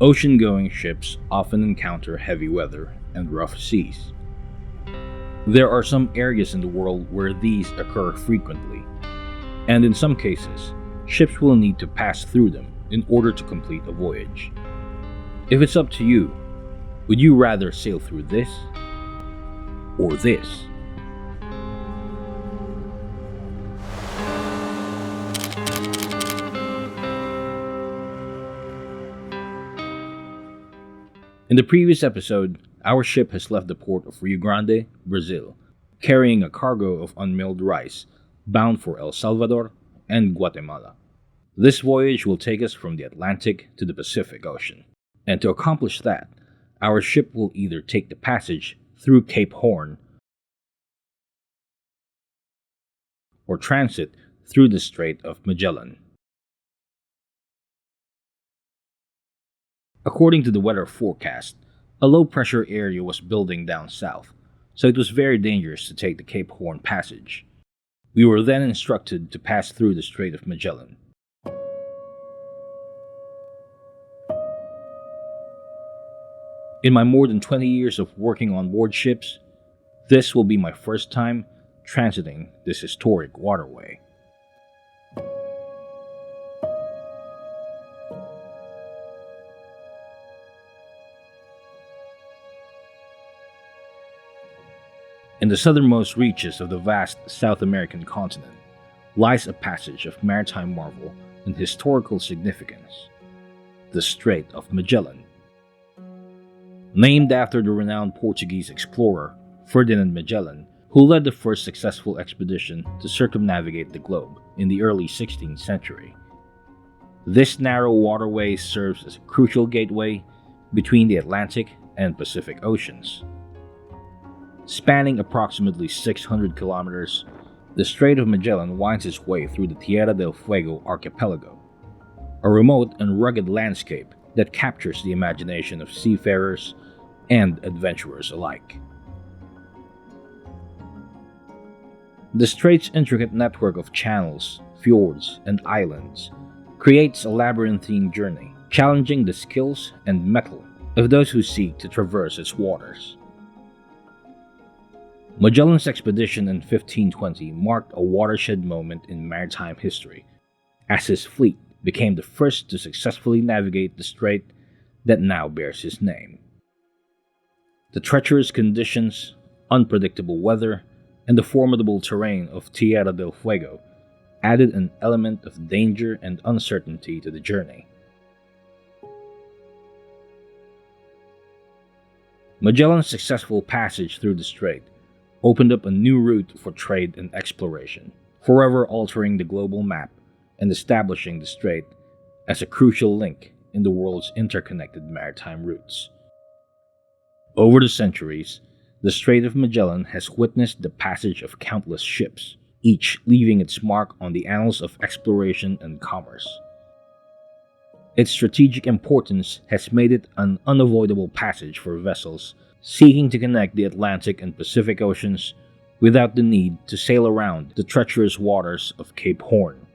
Ocean-going ships often encounter heavy weather and rough seas. There are some areas in the world where these occur frequently, and in some cases, ships will need to pass through them in order to complete a voyage. If it's up to you, would you rather sail through this or this? In the previous episode, our ship has left the port of Rio Grande, Brazil, carrying a cargo of unmilled rice bound for El Salvador and Guatemala. This voyage will take us from the Atlantic to the Pacific Ocean. And to accomplish that, our ship will either take the passage through Cape Horn or transit through the Strait of Magellan. According to the weather forecast, a low-pressure area was building down south, so it was very dangerous to take the Cape Horn passage. We were then instructed to pass through the Strait of Magellan. In my more than 20 years of working on board ships, this will be my first time transiting this historic waterway. In the southernmost reaches of the vast South American continent lies a passage of maritime marvel and historical significance, the Strait of Magellan. Named after the renowned Portuguese explorer Ferdinand Magellan, who led the first successful expedition to circumnavigate the globe in the early 16th century. This narrow waterway serves as a crucial gateway between the Atlantic and Pacific Oceans. Spanning approximately 600 kilometers, the Strait of Magellan winds its way through the Tierra del Fuego archipelago, a remote and rugged landscape that captures the imagination of seafarers and adventurers alike. The strait's intricate network of channels, fjords, and islands creates a labyrinthine journey, challenging the skills and mettle of those who seek to traverse its waters. Magellan's expedition in 1520 marked a watershed moment in maritime history, as his fleet became the first to successfully navigate the strait that now bears his name. The treacherous conditions, unpredictable weather, and the formidable terrain of Tierra del Fuego added an element of danger and uncertainty to the journey. Magellan's successful passage through the strait opened up a new route for trade and exploration, forever altering the global map and establishing the strait as a crucial link in the world's interconnected maritime routes. Over the centuries, the Strait of Magellan has witnessed the passage of countless ships, each leaving its mark on the annals of exploration and commerce. Its strategic importance has made it an unavoidable passage for vessels seeking to connect the Atlantic and Pacific Oceans without the need to sail around the treacherous waters of Cape Horn.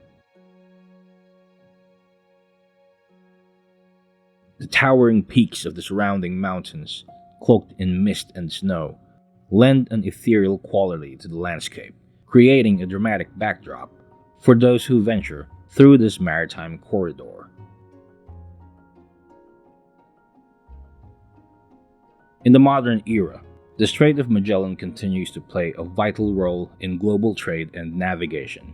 The towering peaks of the surrounding mountains, cloaked in mist and snow, lend an ethereal quality to the landscape, creating a dramatic backdrop for those who venture through this maritime corridor. In the modern era, the Strait of Magellan continues to play a vital role in global trade and navigation.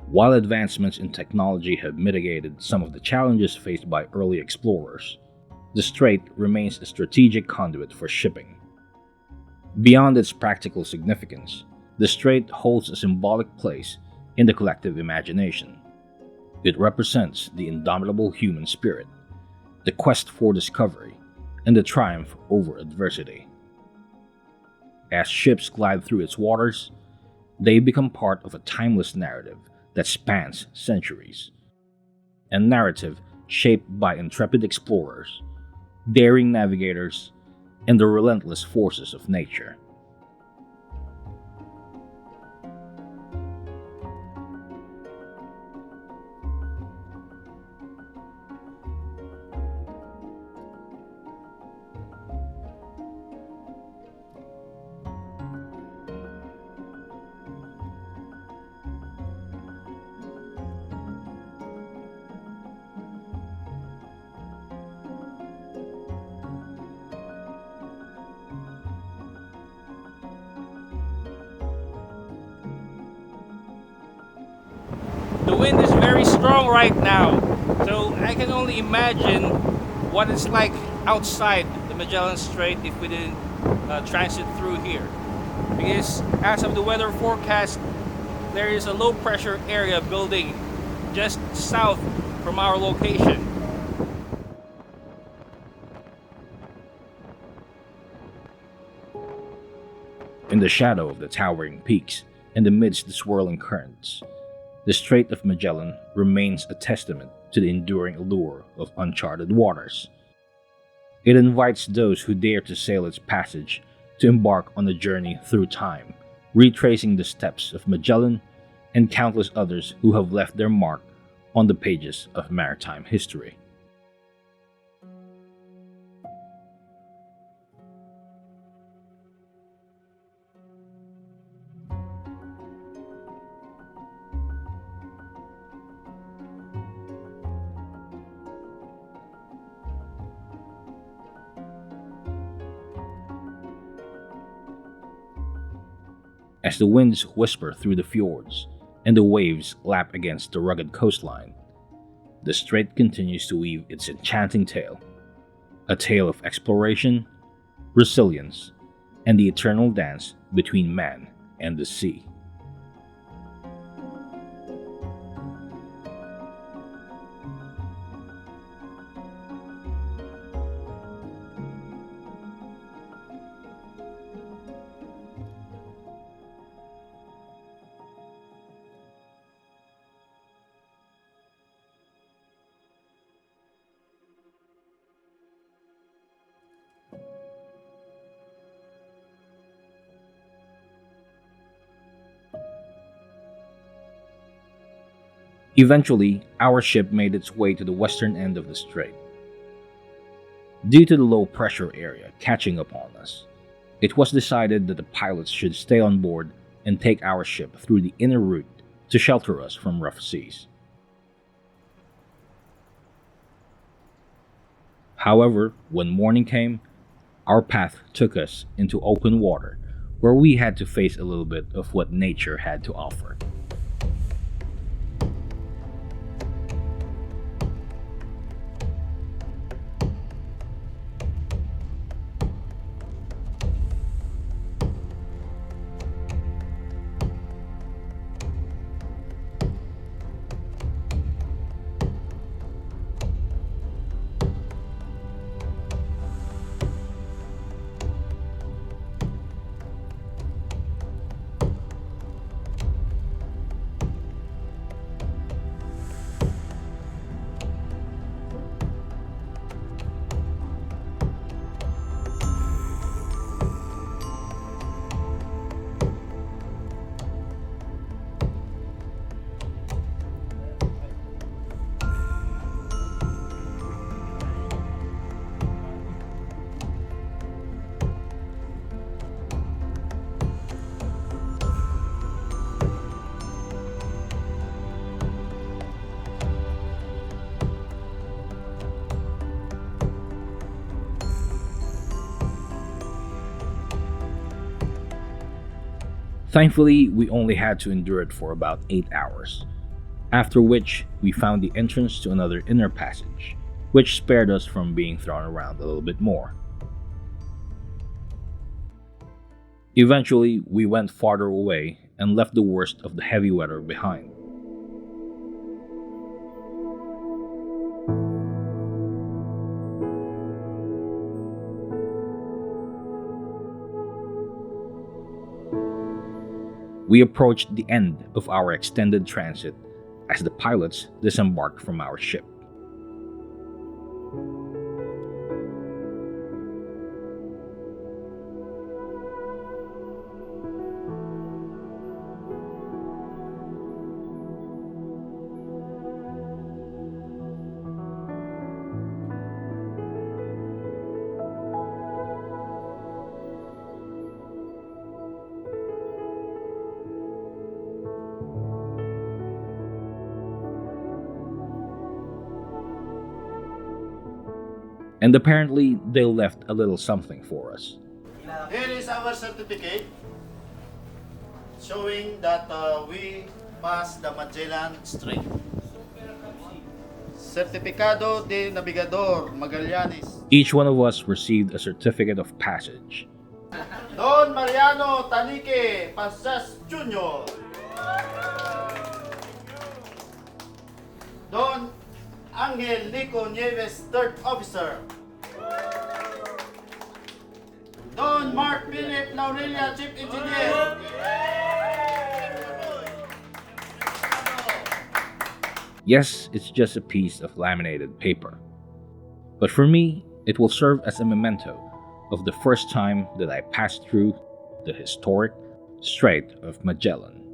While advancements in technology have mitigated some of the challenges faced by early explorers, the strait remains a strategic conduit for shipping. Beyond its practical significance, the strait holds a symbolic place in the collective imagination. It represents the indomitable human spirit, the quest for discovery, and the triumph over adversity. As ships glide through its waters, they become part of a timeless narrative that spans centuries. A narrative shaped by intrepid explorers, daring navigators, and the relentless forces of nature. wind is very strong right now, so I can only imagine what it's like outside the Magellan Strait if we didn't transit through here. Because as of the weather forecast, there is a low pressure area building just south from our location. In the shadow of the towering peaks and amidst the swirling currents, the Strait of Magellan remains a testament to the enduring allure of uncharted waters. It invites those who dare to sail its passage to embark on a journey through time, retracing the steps of Magellan and countless others who have left their mark on the pages of maritime history. As the winds whisper through the fjords and the waves lap against the rugged coastline, the strait continues to weave its enchanting tale, a tale of exploration, resilience, and the eternal dance between man and the sea. Eventually, our ship made its way to the western end of the strait. Due to the low pressure area catching upon us, it was decided that the pilots should stay on board and take our ship through the inner route to shelter us from rough seas. However, when morning came, our path took us into open water where we had to face a little bit of what nature had to offer. Thankfully, we only had to endure it for about 8 hours, after which we found the entrance to another inner passage, which spared us from being thrown around a little bit more. Eventually, we went farther away and left the worst of the heavy weather behind. We approached the end of our extended transit as the pilots disembarked from our ship. And apparently, they left a little something for us. Here is our certificate showing that we passed the Magellan Strait. Certificado de Navigador Magallanes. Each one of us received a certificate of passage. Don Mariano Tanique Pasas Jr. Don Angel Nico Nieves, 3rd Officer. Don Mark Philip Laurelia, Chief Engineer. Yes, it's just a piece of laminated paper. But for me, it will serve as a memento of the first time that I passed through the historic Strait of Magellan.